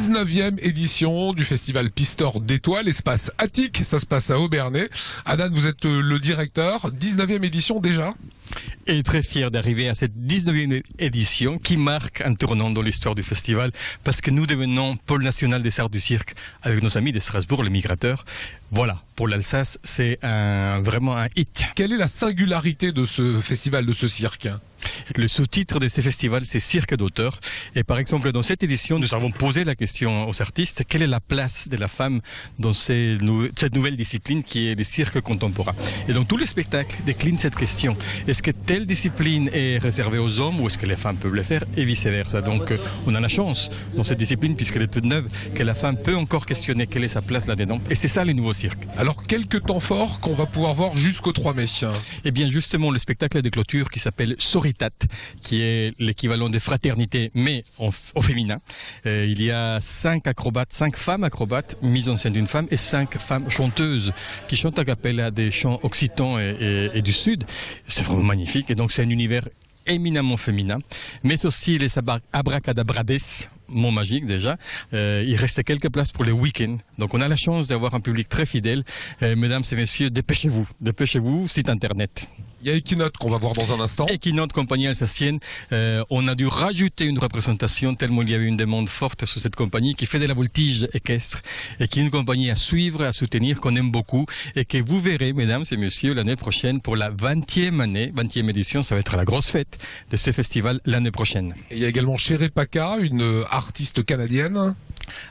19e édition du festival Pistor d'Étoiles, espace Attique, ça se passe à Obernai. Adan, vous êtes le directeur, 19e édition déjà? Et très fier d'arriver à cette 19e édition qui marque un tournant dans l'histoire du festival parce que nous devenons pôle national des arts du cirque avec nos amis de Strasbourg, les migrateurs. Voilà, pour l'Alsace, c'est vraiment un hit. Quelle est la singularité de ce festival, de ce cirque? Le sous-titre de ce festival, c'est Cirque d'auteur. Et par exemple, dans cette édition, nous avons posé la question aux artistes, quelle est la place de la femme dans cette nouvelle discipline qui est le cirque contemporain? Et donc, tous les spectacles déclinent cette question. Est-ce que telle discipline est réservée aux hommes ou est-ce que les femmes peuvent le faire et vice-versa? Donc, on a la chance dans cette discipline, puisqu'elle est toute neuve, que la femme peut encore questionner quelle est sa place là-dedans. Et c'est ça, le nouveau cirque. Alors, quelques temps forts qu'on va pouvoir voir jusqu'au 3 mai. Eh bien, justement, le spectacle de clôture qui s'appelle Soritat, qui est l'équivalent de fraternité, mais au féminin. Il y a 5 femmes acrobates mises en scène d'une femme et 5 femmes chanteuses qui chantent a cappella des chants occitans et du Sud. C'est vraiment magnifique. Et donc, c'est un univers éminemment féminin, mais aussi les abracadabrades, mot magique déjà. Il reste quelques places pour les week-ends. Donc on a la chance d'avoir un public très fidèle. Mesdames et messieurs, dépêchez-vous, site internet. Il y a Equinote qu'on va voir dans un instant. Equinote, compagnie alsacienne. On a dû rajouter une représentation tellement il y avait une demande forte sur cette compagnie qui fait de la voltige équestre et qui est une compagnie à suivre, à soutenir, qu'on aime beaucoup et que vous verrez, mesdames et messieurs, l'année prochaine pour la 20e édition. Ça va être la grosse fête de ce festival l'année prochaine. Et il y a également Sherry Paka, une artiste canadienne.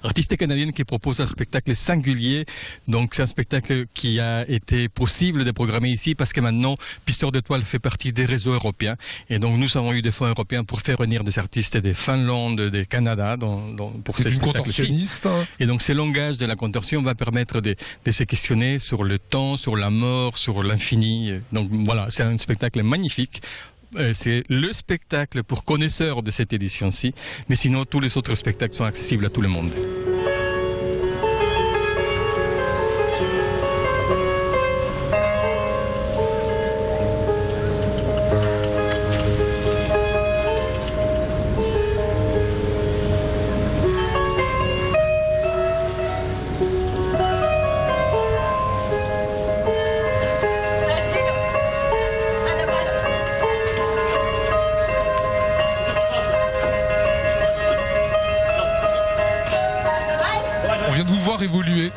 Artiste canadienne qui propose un spectacle singulier. Donc c'est un spectacle qui a été possible de programmer ici parce que maintenant Pistor d'Étoiles fait partie des réseaux européens. Et donc nous avons eu des fonds européens pour faire venir des artistes de Finlande, de Canada pour ces spectacles-ci. Et donc ce langage de la contorsion va permettre de se questionner sur le temps, sur la mort, sur l'infini. Donc voilà, c'est un spectacle magnifique. C'est le spectacle pour connaisseurs de cette édition-ci, mais sinon tous les autres spectacles sont accessibles à tout le monde. On vient de vous voir évoluer.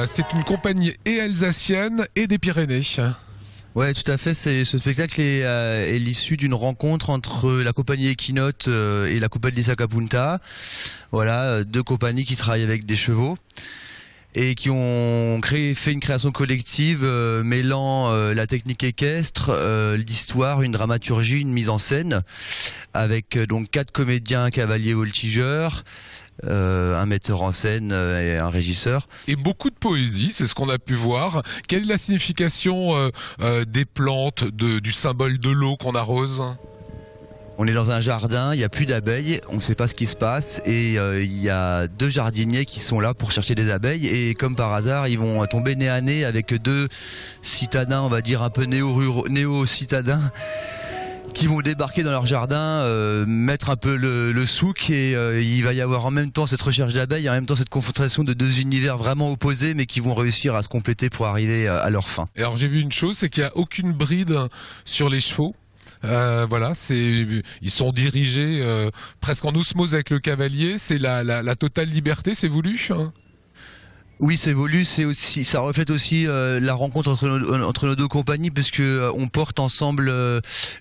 C'est une compagnie et alsacienne et des Pyrénées. Ouais, tout à fait. Ce spectacle est l'issue d'une rencontre entre la compagnie Equinote et la compagnie Saca Punta. Voilà, 2 compagnies qui travaillent avec des chevaux et qui ont fait une création collective mêlant la technique équestre, l'histoire, une dramaturgie, une mise en scène, avec donc 4 comédiens cavaliers voltigeurs, un metteur en scène et un régisseur. Et beaucoup de poésie, c'est ce qu'on a pu voir. Quelle est la signification des plantes, du symbole de l'eau qu'on arrose? On est dans un jardin, il n'y a plus d'abeilles, on ne sait pas ce qui se passe et il y a 2 jardiniers qui sont là pour chercher des abeilles et comme par hasard ils vont tomber nez à nez avec 2 citadins, on va dire un peu néo-citadins qui vont débarquer dans leur jardin, mettre un peu le souk et il va y avoir en même temps cette recherche d'abeilles et en même temps cette confrontation de 2 univers vraiment opposés mais qui vont réussir à se compléter pour arriver à leur fin. Et alors j'ai vu une chose, c'est qu'il n'y a aucune bride sur les chevaux. Voilà, ils sont dirigés presque en osmose avec le cavalier. C'est la totale liberté, c'est voulu, hein? Oui, c'est voulu, ça reflète aussi la rencontre entre nos 2 compagnies, parce que on porte ensemble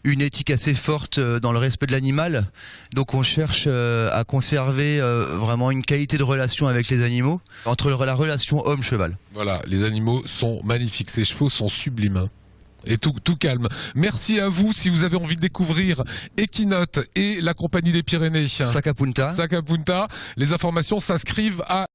une éthique assez forte dans le respect de l'animal. Donc on cherche à conserver vraiment une qualité de relation avec les animaux, entre la relation homme-cheval. Voilà, les animaux sont magnifiques, ces chevaux sont sublimes. Et tout calme. Merci à vous. Si vous avez envie de découvrir Equinote et la compagnie des Pyrénées, Saca Punta, les informations s'inscrivent à